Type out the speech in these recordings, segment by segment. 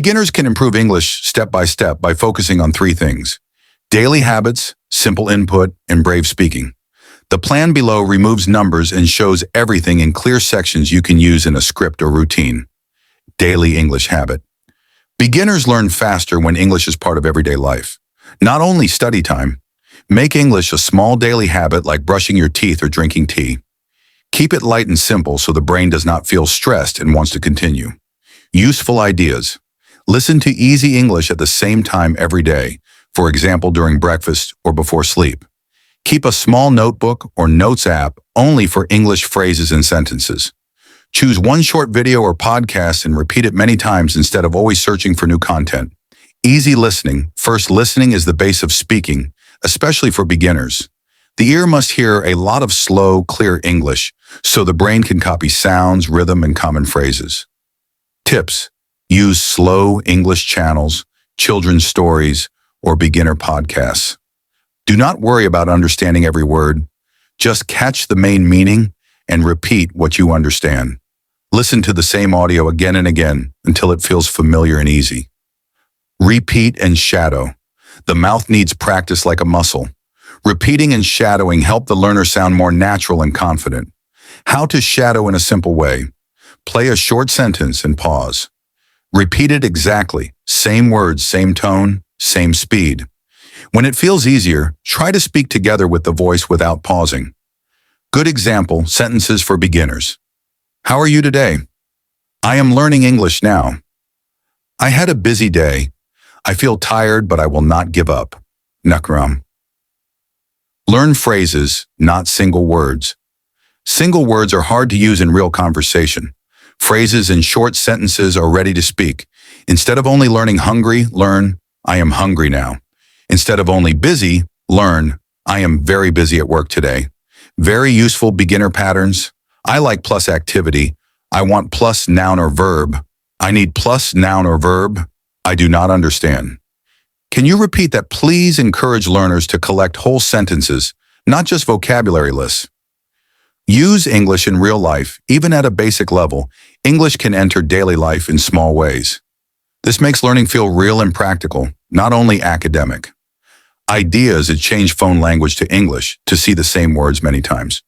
Beginners can improve English step by step by focusing on three things: daily habits, simple input, and brave speaking. The plan below removes numbers and shows everything in clear sections you can use in a script or routine. Daily English habit. Beginners learn faster when English is part of everyday life, not only study time. Make English a small daily habit like brushing your teeth or drinking tea. Keep it light and simple so the brain does not feel stressed and wants to continue. Useful ideas. Listen to easy English at the same time every day, for example during breakfast or before sleep. Keep a small notebook or notes app only for English phrases and sentences. Choose one short video or podcast and repeat it many times instead of always searching for new content. Easy listening. First, listening is the base of speaking, especially for beginners. The ear must hear a lot of slow, clear English, so the brain can copy sounds, rhythm, and common phrases. Tips. Use slow English channels, children's stories, or beginner podcasts. Do not worry about understanding every word. Just catch the main meaning and repeat what you understand. Listen to the same audio again and again until it feels familiar and easy. Repeat and shadow. The mouth needs practice like a muscle. Repeating and shadowing help the learner sound more natural and confident. How to shadow in a simple way. Play a short sentence and pause. Repeat it exactly. Same words, same tone, same speed. When it feels easier, try to speak together with the voice without pausing. Good example, sentences for beginners. How are you today? I am learning English now. I had a busy day. I feel tired, but I will not give up. Nakram. Learn phrases, not single words. Single words are hard to use in real conversation. Phrases and short sentences are ready to speak. Instead of only learning hungry, learn, I am hungry now. Instead of only busy, learn, I am very busy at work today. Very useful beginner patterns. I like plus activity. I want plus noun or verb. I need plus noun or verb. I do not understand. Can you repeat that? Please encourage learners to collect whole sentences, not just vocabulary lists. Use English in real life, even at a basic level. English can enter daily life in small ways. This makes learning feel real and practical, not only academic. Ideas to change phone language to English to see the same words many times.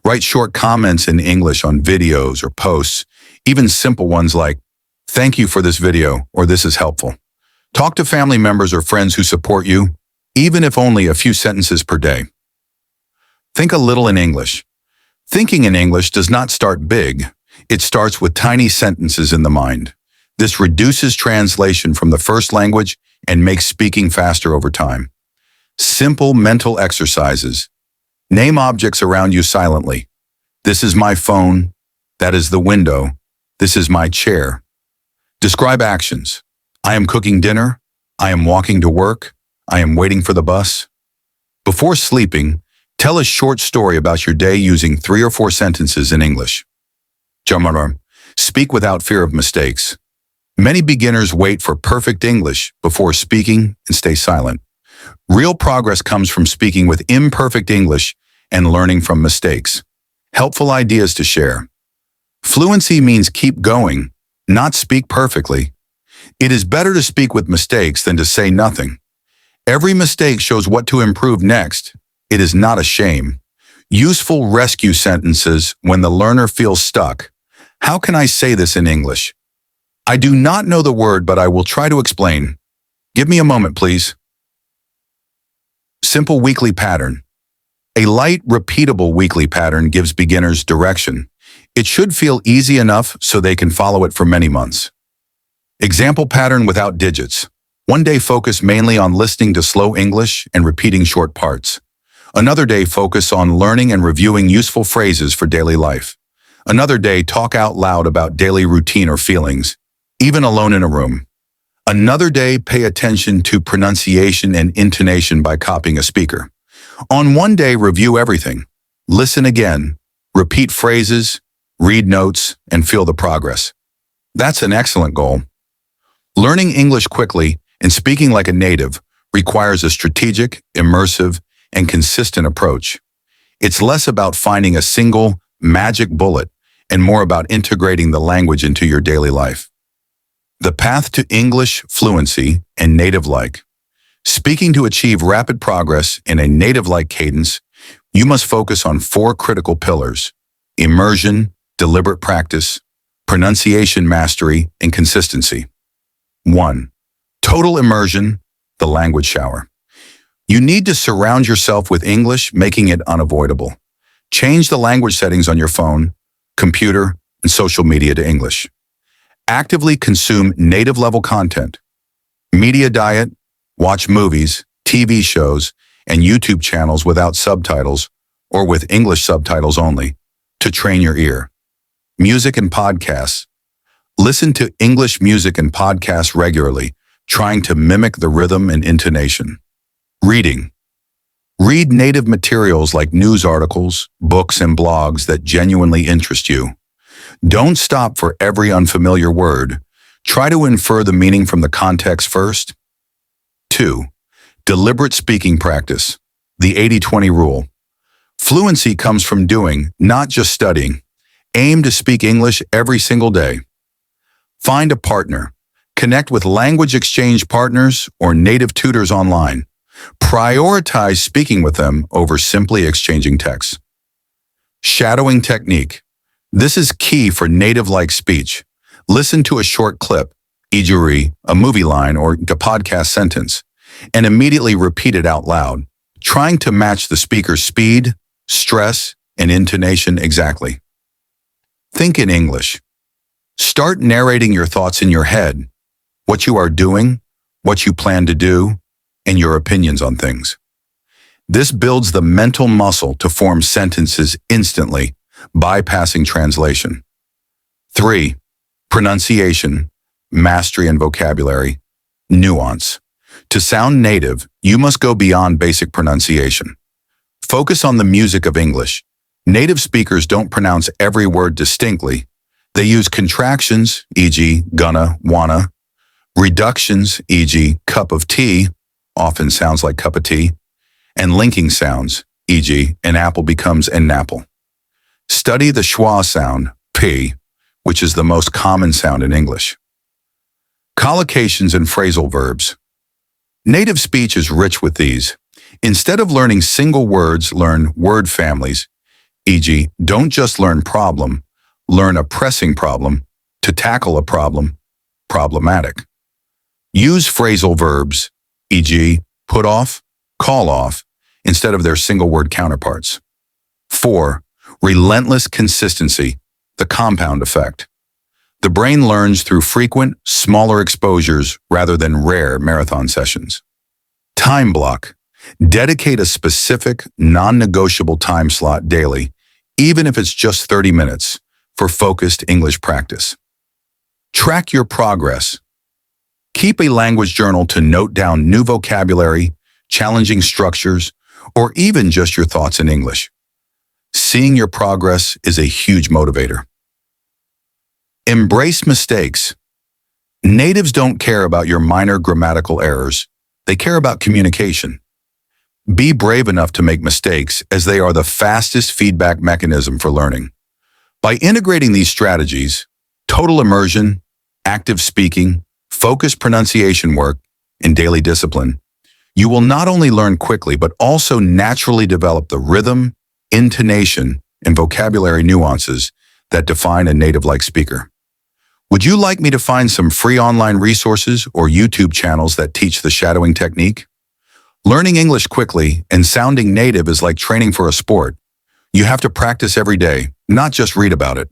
Write short comments in English on videos or posts, even simple ones like, "Thank you for this video," or "This is helpful." Talk to family members or friends who support you, even if only a few sentences per day. Think a little in English. Thinking in English does not start big. It starts with tiny sentences in the mind. This reduces translation from the first language and makes speaking faster over time. Simple mental exercises. Name objects around you silently. This is my phone. That is the window. This is my chair. Describe actions. I am cooking dinner. I am walking to work. I am waiting for the bus. Before sleeping, tell a short story about your day using 3 or 4 sentences in English. Jamarar. Speak without fear of mistakes. Many beginners wait for perfect English before speaking and stay silent. Real progress comes from speaking with imperfect English and learning from mistakes. Helpful ideas to share. Fluency means keep going, not speak perfectly. It is better to speak with mistakes than to say nothing. Every mistake shows what to improve next. It is not a shame. Useful rescue sentences when the learner feels stuck. How can I say this in English? I do not know the word, but I will try to explain. Give me a moment, please. Simple weekly pattern. A light, repeatable weekly pattern gives beginners direction. It should feel easy enough so they can follow it for many months. Example pattern without digits. One day focus mainly on listening to slow English and repeating short parts. Another day focus on learning and reviewing useful phrases for daily life. Another day talk out loud about daily routine or feelings, even alone in a room. Another day pay attention to pronunciation and intonation by copying a speaker. On one day review everything. Listen again, repeat phrases, read notes, and feel the progress. That's an excellent goal. Learning English quickly and speaking like a native requires a strategic, immersive, and consistent approach. It's less about finding a single magic bullet and more about integrating the language into your daily life. The path to English fluency and native-like. Speaking to achieve rapid progress in a native-like cadence, you must focus on 4 critical pillars: immersion, deliberate practice, pronunciation mastery, and consistency. 1. Total immersion, the language shower. You need to surround yourself with English, making it unavoidable. Change the language settings on your phone, computer, and social media to English. Actively consume native-level content. Media diet, watch movies, TV shows, and YouTube channels without subtitles or with English subtitles only to train your ear. Music and podcasts. Listen to English music and podcasts regularly, trying to mimic the rhythm and intonation. Reading. Read native materials like news articles, books, and blogs that genuinely interest you. Don't stop for every unfamiliar word. Try to infer the meaning from the context first. 2. Deliberate speaking practice. The 80-20 rule. Fluency comes from doing, not just studying. Aim to speak English every single day. Find a partner. Connect with language exchange partners or native tutors online. Prioritize speaking with them over simply exchanging texts. Shadowing technique. This is key for native-like speech. Listen to a short clip, e.g., a movie line or a podcast sentence, and immediately repeat it out loud, trying to match the speaker's speed, stress, and intonation exactly. Think in English. Start narrating your thoughts in your head, what you are doing, what you plan to do, and your opinions on things. This builds the mental muscle to form sentences instantly, bypassing translation. 3. Pronunciation, mastery and vocabulary, nuance. To sound native, you must go beyond basic pronunciation. Focus on the music of English. Native speakers don't pronounce every word distinctly. They use contractions, e.g., gonna, wanna, reductions, e.g., cup of tea, often sounds like cup of tea, and linking sounds, e.g., an apple becomes an apple. Study the schwa sound, p, which is the most common sound in English. Collocations and phrasal verbs. Native speech is rich with these. Instead of learning single words, learn word families, e.g., don't just learn problem, learn a pressing problem, to tackle a problem, problematic. Use phrasal verbs, e.g., put off, call off, instead of their single word counterparts. 4. Relentless consistency, the compound effect. The brain learns through frequent, smaller exposures rather than rare marathon sessions. Time block. Dedicate a specific, non-negotiable time slot daily, even if it's just 30 minutes, for focused English practice. Track your progress. Keep a language journal to note down new vocabulary, challenging structures, or even just your thoughts in English. Seeing your progress is a huge motivator. Embrace mistakes. Natives don't care about your minor grammatical errors. They care about communication. Be brave enough to make mistakes, as they are the fastest feedback mechanism for learning. By integrating these strategies, total immersion, active speaking, focused pronunciation work, and daily discipline, you will not only learn quickly, but also naturally develop the rhythm, intonation, and vocabulary nuances that define a native-like speaker. Would you like me to find some free online resources or YouTube channels that teach the shadowing technique? Learning English quickly and sounding native is like training for a sport. You have to practice every day, not just read about it.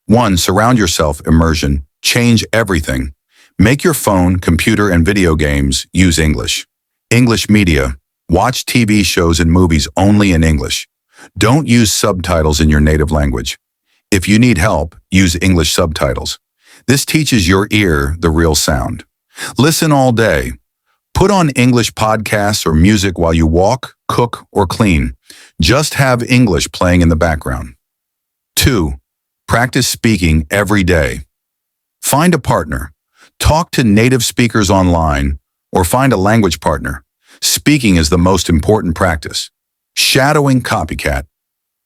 1. Surround yourself immersion. Change everything. Make your phone, computer, and video games use English. English media. Watch TV shows and movies only in English. Don't use subtitles in your native language. If you need help, use English subtitles. This teaches your ear the real sound. Listen all day. Put on English podcasts or music while you walk, cook, or clean. Just have English playing in the background. 2. Practice speaking every day. Find a partner. Talk to native speakers online or find a language partner. Speaking is the most important practice. Shadowing copycat.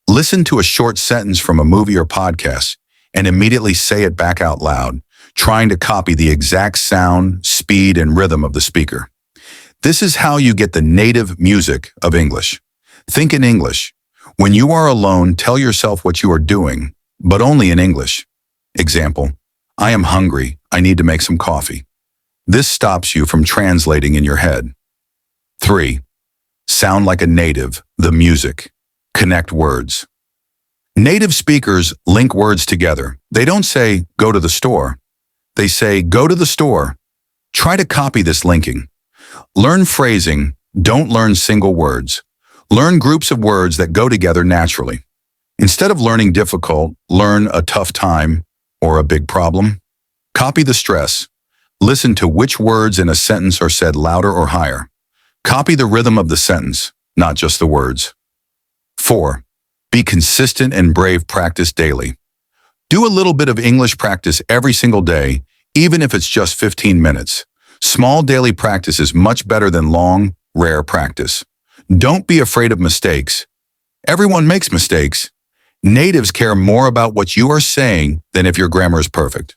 Listen to a short sentence from a movie or podcast and immediately say it back out loud, trying to copy the exact sound, speed, and rhythm of the speaker. This is how you get the native music of English. Think in English. When you are alone, tell yourself what you are doing, but only in English. Example, I am hungry. I need to make some coffee. This stops you from translating in your head. 3. Sound like a native, the music. Connect words. Native speakers link words together. They don't say, go to the store. They say, go to the store. Try to copy this linking. Learn phrasing. Don't learn single words. Learn groups of words that go together naturally. Instead of learning difficult, learn a tough time or a big problem. Copy the stress. Listen to which words in a sentence are said louder or higher. Copy the rhythm of the sentence, not just the words. 4. Be consistent and brave. Practice daily. Do a little bit of English practice every single day, even if it's just 15 minutes. Small daily practice is much better than long, rare practice. Don't be afraid of mistakes. Everyone makes mistakes. Natives care more about what you are saying than if your grammar is perfect.